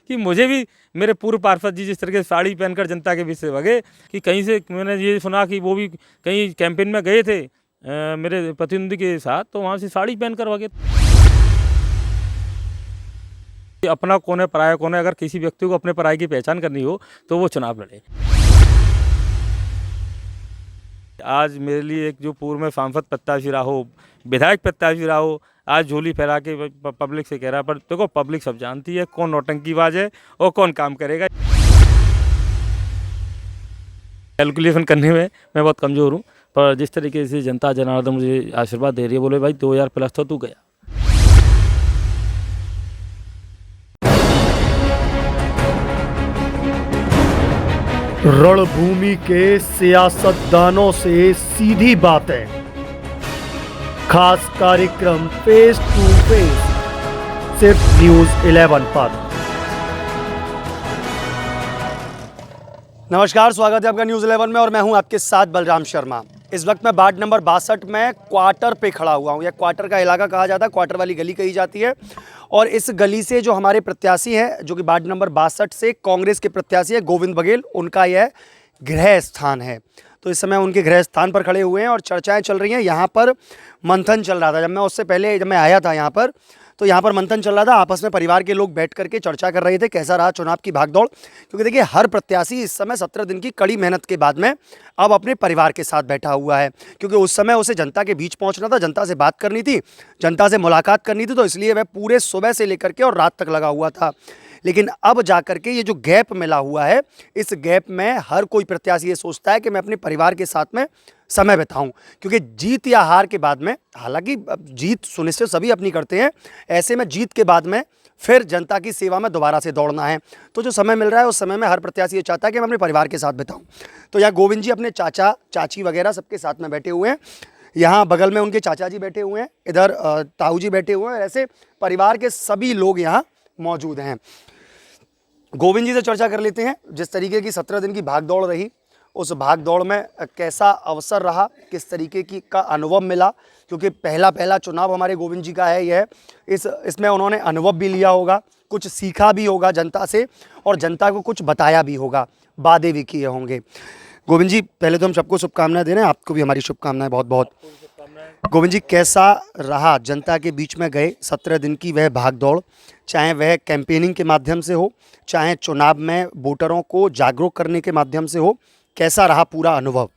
कि मुझे भी मेरे पूर्व पार्षद जी जिस तरह से साड़ी पहनकर जनता के बीच से भगे, कि कहीं से मैंने ये सुना कि वो भी कहीं कैंपेन में गए थे मेरे प्रतिनिधि के साथ, तो वहाँ से साड़ी पहनकर भगे। अपना कौन है पराया कौन है, अगर किसी व्यक्ति को अपने पराये की पहचान करनी हो तो वो चुनाव लड़े। आज मेरे लिए एक जो पूर्व में सांसद प्रत्याशी रहा हो, विधायक प्रत्याशी रहा हो, आज झोली फैला के पब्लिक से कह रहा है, पर देखो पब्लिक सब जानती है कौन नौटंकीबाज है और कौन काम करेगा। कैलकुलेशन करने में मैं बहुत कमज़ोर हूँ, पर जिस तरीके से जनता जनार्दन मुझे आशीर्वाद दे रही है, बोले भाई 2000 प्लस तो तू गया। रणभूमि के सियासतदानों से सीधी बातें, खास कार्यक्रम फेस टू फेस सिर्फ न्यूज़ 11 पर। नमस्कार, स्वागत है आपका न्यूज़ 11 में और मैं हूं आपके साथ बलराम शर्मा। इस वक्त मैं वार्ड नंबर 62 में क्वार्टर पे खड़ा हुआ हूं। यह क्वार्टर का इलाका कहा जाता है, क्वार्टर वाली गली कही जाती है। और इस गली से जो हमारे प्रत्याशी हैं, जो कि वार्ड नंबर 62 से कांग्रेस के प्रत्याशी है गोविंद बघेल, उनका यह गृह स्थान है। तो इस समय उनके गृह स्थान पर खड़े हुए हैं और चर्चाएं चल रही हैं। यहाँ पर मंथन चल रहा था। जब मैं आया था यहाँ पर, तो यहाँ पर मंथन चल रहा था। आपस में परिवार के लोग बैठ करके चर्चा कर रहे थे कैसा रहा चुनाव की भागदौड़। क्योंकि देखिए, हर प्रत्याशी इस समय 17 दिन की कड़ी मेहनत के बाद में अब अपने परिवार के साथ बैठा हुआ है। क्योंकि उस समय उसे जनता के बीच पहुँचना था, जनता से बात करनी थी, जनता से मुलाकात करनी थी, तो इसलिए वह पूरे सुबह से लेकर के और रात तक लगा हुआ था। लेकिन अब जाकर के ये जो गैप मिला हुआ है, इस गैप में हर कोई प्रत्याशी ये सोचता है कि मैं अपने परिवार के साथ में समय बिताऊं। क्योंकि जीत या हार के बाद में, हालांकि जीत सुनिश्चित सभी अपनी करते हैं, ऐसे में जीत के बाद में फिर जनता की सेवा में दोबारा से दौड़ना है। तो जो समय मिल रहा है उस समय में हर प्रत्याशी ये चाहता है कि मैं अपने परिवार के साथ बिताऊं। तो यहाँ गोविंद जी अपने चाचा चाची वगैरह सबके साथ में बैठे हुए हैं। यहाँ बगल में उनके चाचा जी बैठे हुए हैं, इधर ताऊ जी बैठे हुए हैं। ऐसे परिवार के सभी लोग यहाँ मौजूद हैं। गोविंद जी से चर्चा कर लेते हैं, जिस तरीके की 17 दिन की भागदौड़ रही, उस भागदौड़ में कैसा अवसर रहा, किस तरीके की का अनुभव मिला। क्योंकि पहला चुनाव हमारे गोविंद जी का है यह। इसमें उन्होंने अनुभव भी लिया होगा, कुछ सीखा भी होगा जनता से, और जनता को कुछ बताया भी होगा, वादे भी किए होंगे। गोविंद जी, पहले तो हम सबको शुभकामनाएं दे रहे हैं, आपको भी हमारी शुभकामनाएं बहुत बहुत। गोविंद जी, कैसा रहा जनता के बीच में गए 17 दिन की वह भागदौड़, चाहे वह कैंपेनिंग के माध्यम से हो, चाहे चुनाव में वोटरों को जागरूक करने के माध्यम से हो, कैसा रहा पूरा अनुभव?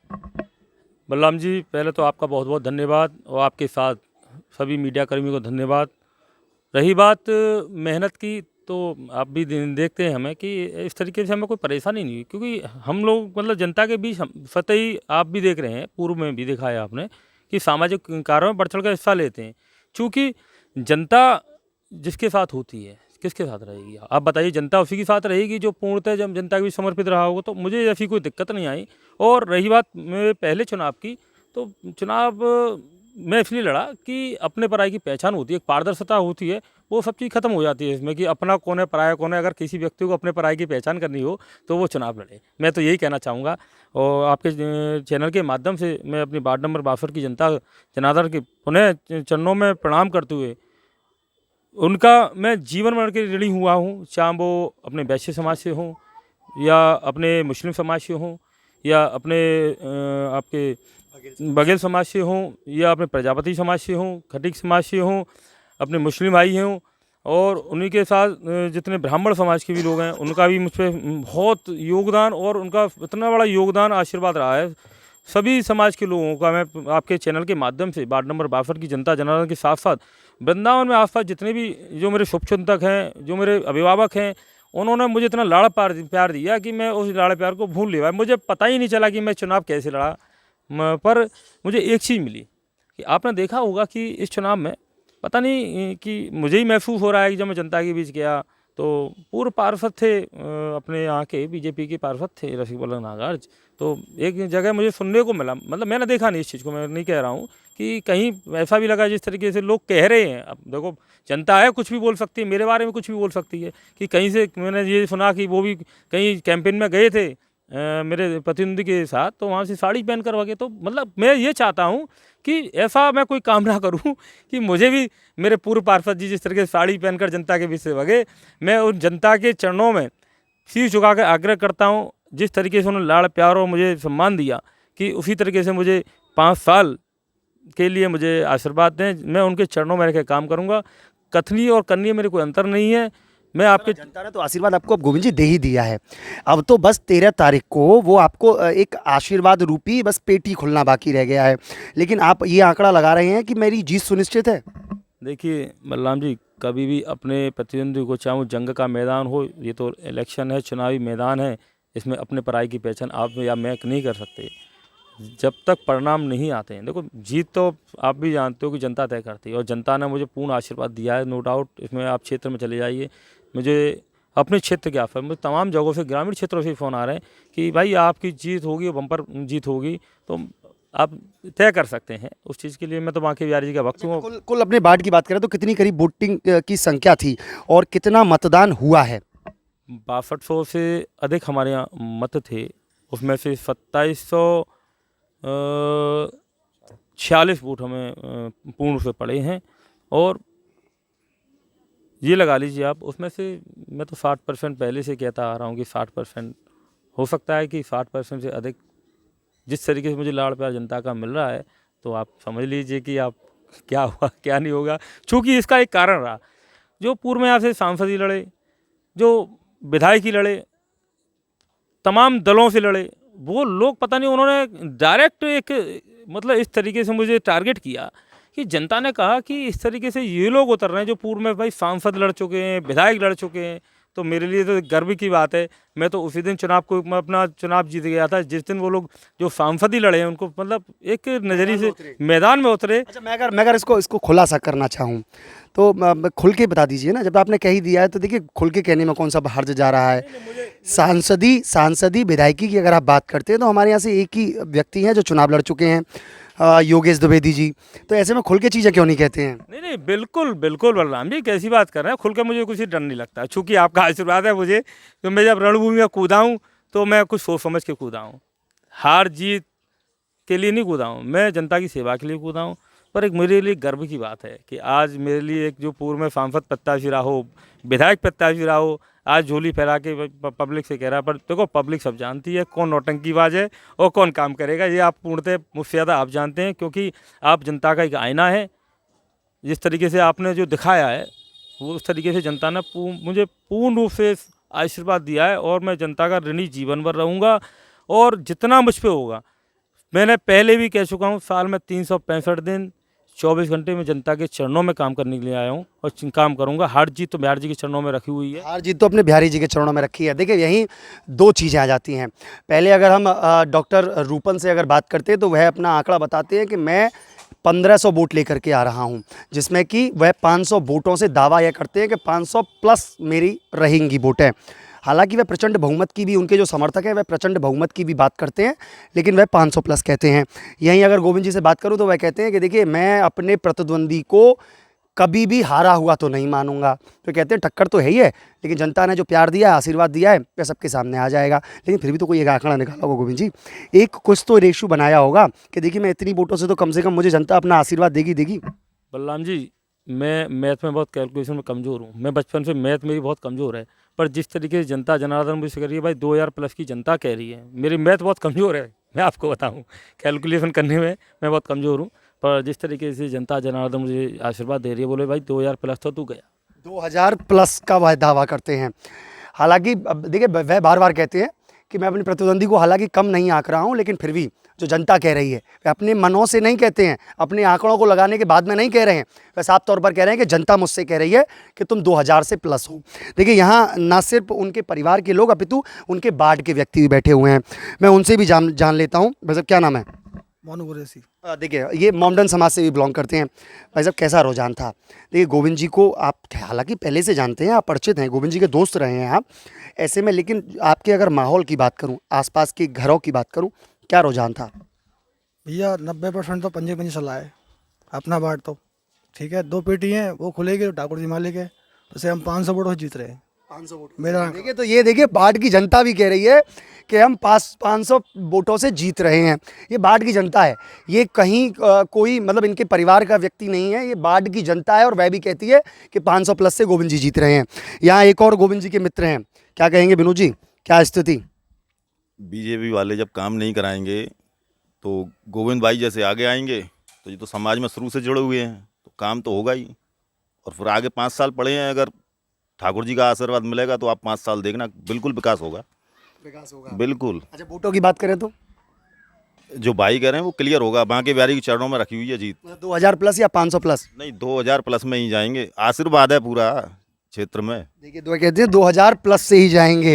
बलराम जी, पहले तो आपका बहुत बहुत धन्यवाद और आपके साथ सभी मीडिया कर्मियों को धन्यवाद। रही बात मेहनत की, तो आप भी देखते हैं हमें कि इस तरीके से हमें कोई परेशानी नहीं हुई। क्योंकि हम लोग मतलब जनता के बीच सतही, आप भी देख रहे हैं, पूर्व में भी देखा है आपने कि सामाजिक कार्यों में बढ़ चढ़ कर हिस्सा लेते हैं। चूँकि जनता जिसके साथ होती है, किसके साथ रहेगी? आप बताइए, जनता उसी के साथ रहेगी जो पूर्णतः जब जनता के बीच समर्पित रहा होगा। तो मुझे ऐसी कोई दिक्कत नहीं आई। और रही बात मेरे पहले चुनाव की, तो चुनाव मैं इसलिए लड़ा कि अपने पराये की पहचान होती है, एक पारदर्शिता होती है, वो सब चीज़ खत्म हो जाती है इसमें कि अपना कौन है पराया कौन है। अगर किसी व्यक्ति को अपने पराये की पहचान करनी हो तो वो चुनाव लड़े। मैं तो यही कहना चाहूँगा। और आपके चैनल के माध्यम से मैं अपनी वार्ड नंबर 62 की जनता जनार्दन के पुनः चरणों में प्रणाम करते हुए उनका मैं जीवन भर के ऋणी हुआ हूँ। चाहे वो अपने वैश्य समाज से हों, या अपने मुस्लिम समाज से हों, या अपने आपके बघेल समाज से हों, या अपने प्रजापति समाज से हों, खटीक समाज से हों, अपने मुस्लिम भाई हों, और उन्हीं के साथ जितने ब्राह्मण समाज के भी लोग हैं, उनका भी मुझ पर बहुत योगदान, और उनका इतना बड़ा योगदान आशीर्वाद रहा है। सभी समाज के लोगों का मैं आपके चैनल के माध्यम से वार्ड नंबर 62 की जनता जनार्दन के साथ साथ वृंदावन में आसपास जितने भी जो मेरे शुभचिंतक हैं, जो मेरे अभिभावक हैं, उन्होंने मुझे इतना लाड़ प्यार दिया कि मैं उस लाड़ प्यार को भूल नहीं पाया। मुझे पता ही नहीं चला कि मैं चुनाव कैसे लड़ा। पर मुझे एक चीज़ मिली कि आपने देखा होगा कि इस चुनाव में पता नहीं कि मुझे ही महसूस हो रहा है कि जब मैं जनता के बीच गया, तो पूर्व पार्षद थे अपने यहाँ के बीजेपी के पार्षद थे रसिकबल्लभ नागार्ज। तो एक जगह मुझे सुनने को मिला, मतलब मैंने देखा नहीं इस चीज़ को, मैं नहीं कह रहा हूँ, कि कहीं ऐसा भी लगा जिस तरीके से लोग कह रहे हैं। अब देखो, जनता है, कुछ भी बोल सकती है, मेरे बारे में कुछ भी बोल सकती है, कि कहीं से मैंने ये सुना कि वो भी कहीं कैंपेन में गए थे मेरे प्रतिनिधि के साथ, तो वहाँ से साड़ी पहन कर भागे। तो मतलब मैं ये चाहता हूँ कि ऐसा मैं कोई काम ना करूँ कि मुझे भी मेरे पूर्व पार्षद जी जिस तरह से साड़ी पहनकर जनता के बीच से भागे, मैं उन जनता के चरणों में शीश झुका कर आग्रह करता हूँ, जिस तरीके से उन्होंने लाड़ प्यार और मुझे सम्मान दिया, कि उसी तरीके से मुझे 5 साल के लिए मुझे आशीर्वाद दें। मैं उनके चरणों में रह के काम करूँगा। कथनी और करनी मेरे कोई अंतर नहीं है। मैं आपके जनता ने तो आशीर्वाद आपको अब गोविंद जी दे ही दिया है। अब तो बस 13 तारीख को वो आपको एक आशीर्वाद रूपी बस पेटी खुलना बाकी रह गया है। लेकिन आप ये आंकड़ा लगा रहे हैं कि मेरी जीत सुनिश्चित है। देखिए बलराम जी, कभी भी अपने प्रतिद्वंदी को, चाहे वो जंग का मैदान हो, ये तो इलेक्शन है, चुनावी मैदान है, इसमें अपने पराई की पहचान आप या मैं नहीं कर सकते जब तक परिणाम नहीं आते हैं। देखो, जीत तो आप भी जानते हो कि जनता तय करती है, और जनता ने मुझे पूर्ण आशीर्वाद दिया है, नो डाउट। इसमें आप क्षेत्र में चले जाइए, मुझे अपने क्षेत्र के आफर, मुझे तमाम जगहों से, ग्रामीण क्षेत्रों से फ़ोन आ रहे हैं कि भाई आपकी जीत होगी, बम्पर जीत होगी, तो आप तय कर सकते हैं उस चीज़ के लिए। मैं तो बांके बिहारी जी का भक्त हूँ। कुल अपने वार्ड की बात करें तो कितनी करीब वोटिंग की संख्या थी और कितना मतदान हुआ है? 6200 से अधिक हमारे यहाँ मत थे, उसमें से 2746 वोट हमें पूर्ण रूप से पड़े हैं। और ये लगा लीजिए आप, उसमें से मैं तो 60% पहले से कहता आ रहा हूँ कि 60% हो सकता है कि 60% से अधिक जिस तरीके से मुझे लाड़ प्यार जनता का मिल रहा है, तो आप समझ लीजिए कि आप क्या हुआ क्या नहीं होगा। चूँकि इसका एक कारण रहा, जो पूर्व में आपसे सांसद ही लड़े, जो विधायक ही लड़े, तमाम दलों से लड़े, वो लोग पता नहीं उन्होंने डायरेक्ट एक मतलब इस तरीके से मुझे टारगेट किया कि जनता ने कहा कि इस तरीके से ये लोग उतर रहे हैं जो पूर्व में भाई सांसद लड़ चुके हैं, विधायक लड़ चुके हैं। तो मेरे लिए तो गर्व की बात है। मैं तो उसी दिन मैं अपना चुनाव जीत गया था जिस दिन वो लोग जो सांसद ही लड़े हैं उनको मतलब एक नज़रिए से मैदान में उतरे। अच्छा, मैं अगर इसको खुलासा करना चाहूँ तो खुल के बता दीजिए ना। जब आपने कह ही दिया है तो देखिए, खुल के कहने में कौन सा हर्ज जा रहा है। सांसदी विधायकी की अगर आप बात करते हैं तो हमारे यहाँ से एक ही व्यक्ति हैं जो चुनाव लड़ चुके हैं, योगेश द्विवेदी जी। तो ऐसे में खुल के चीज़ें क्यों नहीं कहते हैं? नहीं, बिल्कुल बिल्कुल बलराम जी, कैसी बात कर रहे हैं। खुल के मुझे कुछ डर नहीं लगता, चूँकि आपका आशीर्वाद है मुझे। तो मैं जब रणभूमि में कूदा हूँ तो मैं कुछ सोच समझ के कूदा हूँ, हार जीत के लिए नहीं कूदा हूँ, मैं जनता की सेवा के लिए कूदा हूँ। पर एक मेरे लिए गर्व की बात है कि आज मेरे लिए एक जो पूर्व में सांसद प्रत्याशी रहा हो, विधायक प्रत्याशी रहा हो, आज झोली फैला के पब्लिक से कह रहा है। पर देखो, पब्लिक सब जानती है कौन नौटंकीबाज है और कौन काम करेगा। ये आप पूर्णतः मुझसे ज़्यादा आप जानते हैं, क्योंकि आप जनता का एक आईना है। जिस तरीके से आपने जो दिखाया है, वो उस तरीके से जनता ने मुझे पूर्ण रूप से आशीर्वाद दिया है, और मैं जनता का ऋणी जीवन भर रहूँगा। और जितना मुझ पे होगा, मैंने पहले भी कह चुका हूँ, साल में 365 दिन 24 घंटे में जनता के चरणों में काम करने के लिए आया हूँ और काम करूँगा। हार जीत तो बिहार जी के चरणों में रखी हुई है। हार जीत तो अपने बिहारी जी के चरणों में रखी है। देखिए, यहीं 2 चीज़ें आ जाती हैं। पहले अगर हम डॉक्टर रूपन से अगर बात करते हैं तो वह अपना आंकड़ा बताते हैं कि मैं 1500 वोट लेकर के आ रहा हूं, जिसमें कि वह 500 वोटों से दावा यह करते हैं कि 500 प्लस मेरी रहेंगी वोटें। हालांकि वह प्रचंड बहुमत की भी, उनके जो समर्थक हैं वह प्रचंड बहुमत की भी बात करते हैं, लेकिन वह 500 प्लस कहते हैं। यहीं अगर गोविंद जी से बात करूं तो वह कहते हैं कि देखिए, मैं अपने प्रतिद्वंदी को कभी भी हारा हुआ तो नहीं मानूंगा। तो कहते हैं टक्कर तो है ही है, लेकिन जनता ने जो प्यार दिया है, आशीर्वाद दिया है, वह सबके सामने आ जाएगा। लेकिन फिर भी तो कोई एक आंकड़ा निकाला होगा गोविंद जी, एक कुछ तो रेशो बनाया होगा कि देखिए, मैं इतनी वोटों से तो कम से कम मुझे जनता अपना आशीर्वाद देगी। बलराम जी, मैं मैथ में बहुत कैलकुलेशन में कमज़ोर हूँ। मैं बचपन से मैथ मेरी बहुत कमज़ोर है, पर जिस तरीके से जनता जनार्दन मुझसे कह रही है, भाई 2000 प्लस की जनता कह रही है, मेरी मैथ बहुत कमज़ोर है। मैं आपको बताऊँ, कैलकुलेशन करने में मैं बहुत कमज़ोर हूँ। पर जिस तरीके से जनता जनार्दन मुझे आशीर्वाद दे रही है, बोले भाई 2000 प्लस तो तू गया। 2000 प्लस का वह दावा करते हैं। हालांकि अब देखिए, वह बार बार कहते हैं कि मैं अपने प्रतिद्वंदी को हालांकि कम नहीं आंक रहा हूं, लेकिन फिर भी जो जनता कह रही है, वे अपने मनों से नहीं कहते हैं, अपने आंकड़ों को लगाने के बाद में नहीं कह रहे हैं। वे साफ तौर पर कह रहे हैं कि जनता मुझसे कह रही है कि तुम 2000 से प्लस हो। देखिए, यहाँ ना सिर्फ उनके परिवार के लोग अपितु उनके वार्ड के व्यक्ति भी बैठे हुए हैं। मैं उनसे भी जान लेता हूँ। भाई साहब, क्या नाम है? मोनू कुरैशी। देखिए, ये मोमडन समाज से भी बिलोंग करते हैं। भाई साहब, कैसा रुझान था? देखिए, गोविंद जी को आप हालांकि पहले से जानते हैं, आप परिचित हैं, गोविंद जी के दोस्त रहे हैं आप ऐसे में, लेकिन आपके अगर माहौल की बात करूं, आसपास के घरों की बात करूं, क्या रुझान था? भैया 90% तो पंजे चला है अपना बार तो। ठीक है, 2 पेटी हैं, वो खुलेगी तो ठाकुर जी मालिक है, उसे हम 500 वोटों से जीत रहे हैं। 500 वोट मेरा देखिए, तो ये देखिए बाढ़ की जनता भी कह रही है कि हम 500 वोटों से जीत रहे हैं। ये बाढ़ की जनता है, ये कहीं कोई मतलब इनके परिवार का व्यक्ति नहीं है, ये बाढ़ की जनता है और वह भी कहती है कि 500 प्लस से गोविंद जी जीत रहे हैं। यहाँ एक और गोविंद जी के मित्र हैं, क्या कहेंगे विनोद जी, क्या स्थिति? बीजेपी वाले जब काम नहीं कराएंगे तो गोविंद भाई जैसे आगे आएंगे, तो ये तो समाज में शुरू से जुड़े हुए हैं, तो काम तो होगा ही। और फिर आगे 5 साल पड़े हैं, अगर ठाकुर जी का आशीर्वाद मिलेगा तो आप 5 साल देखना, बिल्कुल विकास होगा। बिल्कुल। अच्छा, वोटों की बात करें तो जो भाई कह रहे हैं वो क्लियर होगा, बांके बिहारी के चरणों में रखी हुई है जीत। 2000 प्लस या 500 प्लस? नहीं, 2000 प्लस में ही जाएंगे, आशीर्वाद है पूरा क्षेत्र में। देखिए, दो कहते हैं 2000 प्लस से ही जाएंगे।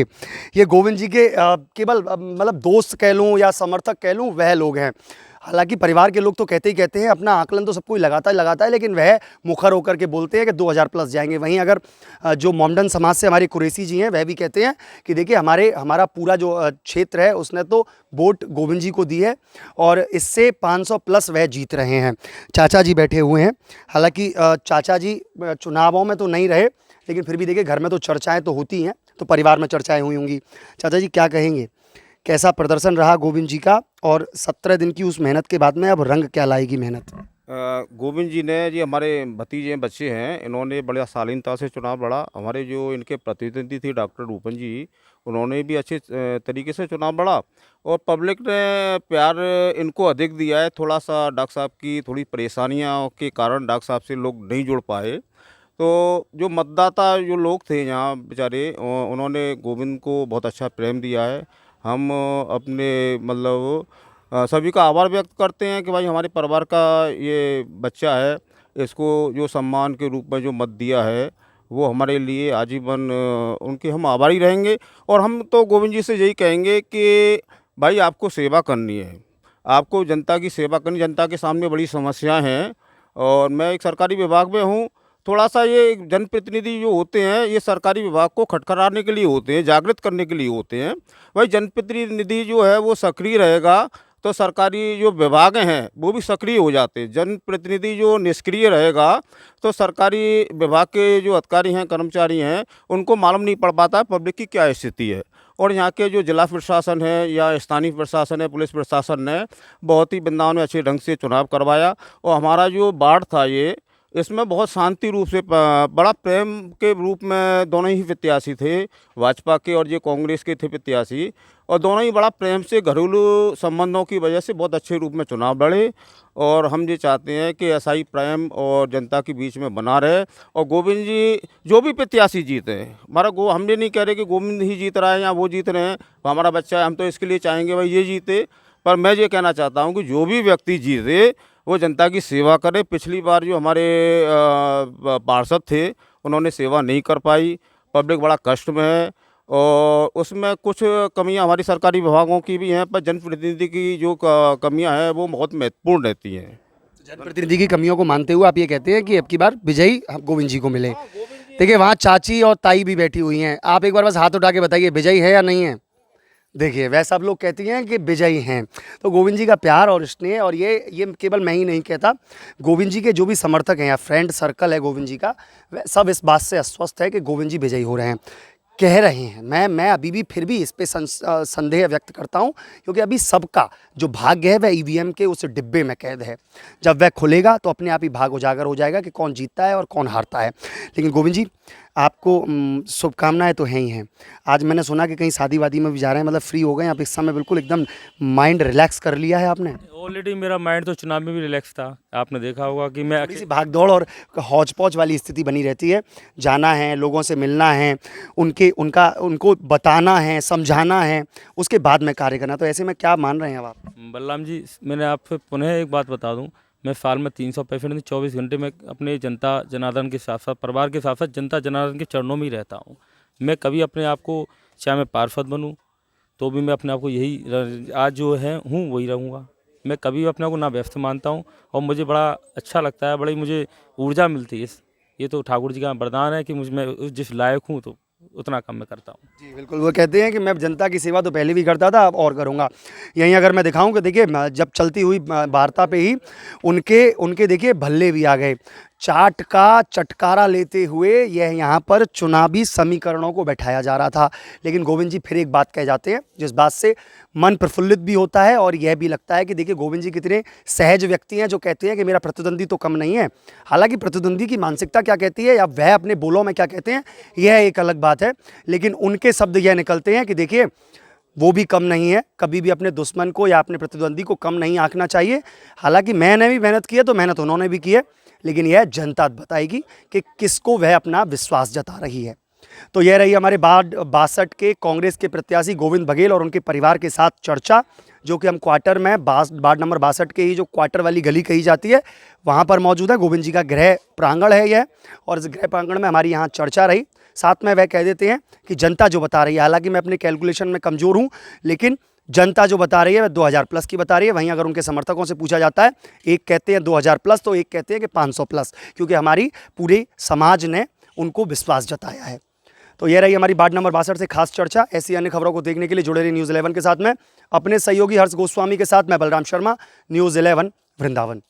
ये गोविंद जी के केवल मतलब दोस्त कह लूँ या समर्थक कह लूँ, वह लोग हैं। हालांकि परिवार के लोग तो कहते ही कहते हैं, अपना आकलन तो सब कोई लगाता है, लेकिन वह मुखर होकर के बोलते हैं कि 2000 प्लस जाएंगे। वहीं अगर जो मोमडन समाज से हमारे कुरैशी जी हैं, वह भी कहते हैं कि देखिए हमारा पूरा जो क्षेत्र है उसने तो वोट गोविंद जी को दी है और इससे 500 प्लस वह जीत रहे हैं। चाचा जी बैठे हुए हैं, हालांकि चाचा जी चुनावों में तो नहीं रहे, लेकिन फिर भी देखिए घर में तो चर्चाएं तो होती हैं, तो परिवार में चर्चाएं हुई होंगी। चाचा जी क्या कहेंगे, कैसा प्रदर्शन रहा गोविंद जी का, और 17 दिन की उस मेहनत के बाद में अब रंग क्या लाएगी मेहनत? गोविंद जी ने, जी हमारे भतीजे बच्चे हैं, इन्होंने बड़ा शालीनता से चुनाव लड़ा। हमारे जो इनके प्रतिनिधि थे डॉक्टर रूपन जी, उन्होंने भी अच्छे तरीके से चुनाव लड़ा और पब्लिक ने प्यार इनको अधिक दिया है। थोड़ा सा डॉक्टर साहब की थोड़ी परेशानियों के कारण डॉक्टर साहब से लोग नहीं जुड़ पाए, तो जो मतदाता जो लोग थे यहाँ बेचारे, उन्होंने गोविंद को बहुत अच्छा प्रेम दिया है। हम अपने मतलब सभी का आभार व्यक्त करते हैं कि भाई हमारे परिवार का ये बच्चा है, इसको जो सम्मान के रूप में जो मत दिया है वो हमारे लिए आजीवन उनके हम आभारी रहेंगे। और हम तो गोविंद जी से यही कहेंगे कि भाई आपको सेवा करनी है, आपको जनता की सेवा करनी। जनता के सामने बड़ी समस्याएं हैं और मैं एक सरकारी विभाग में हूँ। थोड़ा सा ये जनप्रतिनिधि जो होते हैं ये सरकारी विभाग को खटखटाने के लिए होते हैं, जागृत करने के लिए होते हैं। भाई जनप्रतिनिधि जो है वो सक्रिय रहेगा तो सरकारी जो विभाग हैं वो भी सक्रिय हो जाते हैं। जनप्रतिनिधि जो निष्क्रिय रहेगा तो सरकारी विभाग के जो अधिकारी हैं, कर्मचारी हैं, उनको मालूम नहीं पड़ पाता है पब्लिक की क्या स्थिति है। और यहाँ के जो जिला प्रशासन है या स्थानीय प्रशासन है, पुलिस प्रशासन ने बहुत ही वृंदावन में अच्छे ढंग से चुनाव करवाया। और हमारा जो वार्ड था ये, इसमें बहुत शांति रूप से बड़ा प्रेम के रूप में दोनों ही प्रत्याशी थे, भाजपा के और ये कांग्रेस के थे प्रत्याशी, और दोनों ही बड़ा प्रेम से घरेलू संबंधों की वजह से बहुत अच्छे रूप में चुनाव लड़े। और हम ये चाहते हैं कि ऐसा ही प्रेम और जनता के बीच में बना रहे। और गोविंद जी जो भी प्रत्याशी जीते, हमारा हम ये नहीं कह रहे कि गोविंद ही जीत रहा है या वो जीत रहे हैं, हमारा बच्चा है, हम तो इसके लिए चाहेंगे भाई ये जीते। पर मैं ये कहना चाहता हूँ कि जो भी व्यक्ति जीते वो जनता की सेवा करे। पिछली बार जो हमारे पार्षद थे उन्होंने सेवा नहीं कर पाई, पब्लिक बड़ा कष्ट में है और उसमें कुछ कमियां हमारी सरकारी विभागों की भी हैं, पर जनप्रतिनिधि की जो कमियां हैं वो बहुत महत्वपूर्ण रहती हैं। जनप्रतिनिधि की कमियों को मानते हुए आप ये कहते हैं कि अब की बार विजयी गोविंद जी को मिले। देखिए वहाँ चाची और ताई भी बैठी हुई हैं, आप एक बार बस हाथ उठा के बताइए विजयी है या नहीं है? देखिए वह सब लोग कहती हैं कि विजयी हैं। तो गोविंद जी का प्यार और स्नेह, और ये केवल मैं ही नहीं कहता, गोविंद जी के जो भी समर्थक हैं या फ्रेंड सर्कल है गोविंद जी का, वह सब इस बात से आश्वस्त है कि गोविंद जी विजयी हो रहे हैं, कह रहे हैं। मैं अभी भी फिर भी इस पे संदेह व्यक्त करता हूं, क्योंकि अभी सबका जो भाग्य है वह ईवीएम के उस डिब्बे में कैद है। जब वह खुलेगा तो अपने आप ही भाग उजागर हो जाएगा कि कौन जीतता है और कौन हारता है। लेकिन गोविंद जी आपको शुभकामनाएं तो हैं ही हैं। आज मैंने सुना कि कहीं शादी वादी में भी जा रहे हैं, मतलब फ्री हो गए आप इस समय, बिल्कुल एकदम माइंड रिलैक्स कर लिया है आपने? ऑलरेडी मेरा माइंड तो चुनाव में भी रिलैक्स था। आपने देखा होगा कि मैं थोड़ी सी भाग दौड़ और हौच पौच वाली स्थिति बनी रहती है, जाना है, लोगों से मिलना है, उनको बताना है, समझाना है, उसके बाद में कार्य करना। तो ऐसे में क्या मान रहे हैं अब आप? बलराम जी, मैंने आपसे पुनः एक बात बता दूं, मैं साल में 365 दिन 24 घंटे में अपने जनता जनार्दन के साथ साथ, परिवार के साथ साथ जनता जनार्दन के चरणों में ही रहता हूं। मैं कभी अपने आप को, चाहे मैं पार्षद बनूं तो भी मैं अपने आप को यही आज जो है हूँ वही रहूँगा। मैं कभी अपने को ना व्यस्त मानता हूँ और मुझे बड़ा अच्छा लगता है, बड़ी मुझे ऊर्जा मिलती है। ये तो ठाकुर जी का वरदान है कि मैं जिस लायक हूँ तो उतना कम मैं करता हूँ। जी बिल्कुल, वो कहते हैं कि मैं जनता की सेवा तो पहले भी करता था, अब और करूँगा। यहीं अगर मैं दिखाऊं कि देखिए जब चलती हुई वार्ता पे ही उनके देखिए भल्ले भी आ गए। चाट का चटकारा लेते हुए यह यहाँ पर चुनावी समीकरणों को बैठाया जा रहा था। लेकिन गोविंद जी फिर एक बात कह जाते हैं जिस बात से मन प्रफुल्लित भी होता है और यह भी लगता है कि देखिए गोविंद जी कितने सहज व्यक्ति हैं जो कहते हैं कि मेरा प्रतिद्वंदी तो कम नहीं है। हालांकि प्रतिद्वंदी की मानसिकता क्या कहती है या वह अपने बोलों में क्या कहते हैं यह एक अलग बात है, लेकिन उनके शब्द यह निकलते हैं कि देखिए वो भी कम नहीं है। कभी भी अपने दुश्मन को या अपने प्रतिद्वंदी को कम नहीं आंकना चाहिए। हालांकि मैंने भी मेहनत की है तो मेहनत उन्होंने भी की है, लेकिन यह जनता बताएगी कि किसको वह अपना विश्वास जता रही है। तो यह रही हमारे वार्ड 62 के कांग्रेस के प्रत्याशी गोविंद बघेल और उनके परिवार के साथ चर्चा, जो कि हम क्वार्टर में वार्ड नंबर 62 के ही जो क्वार्टर वाली गली कही जाती है वहाँ पर मौजूद है। गोविंद जी का गृह प्रांगण है यह, और इस गृह प्रांगण में हमारी यहाँ चर्चा रही। साथ में वह कह देते हैं कि जनता जो बता रही है, हालांकि मैं अपने कैलकुलेशन में कमज़ोर हूँ, लेकिन जनता जो बता रही है वह 2000 प्लस की बता रही है। वहीं अगर उनके समर्थकों से पूछा जाता है, एक कहते हैं 2000 प्लस तो एक कहते हैं कि 500 प्लस, क्योंकि हमारी पूरे समाज ने उनको विश्वास जताया है। तो यह रही हमारी वार्ड नंबर 62 से खास चर्चा। ऐसी अन्य खबरों को देखने के लिए जुड़े रहिए न्यूज़ 11 के साथ में। अपने सहयोगी हर्ष गोस्वामी के साथ मैं बलराम शर्मा, न्यूज़ 11 वृंदावन।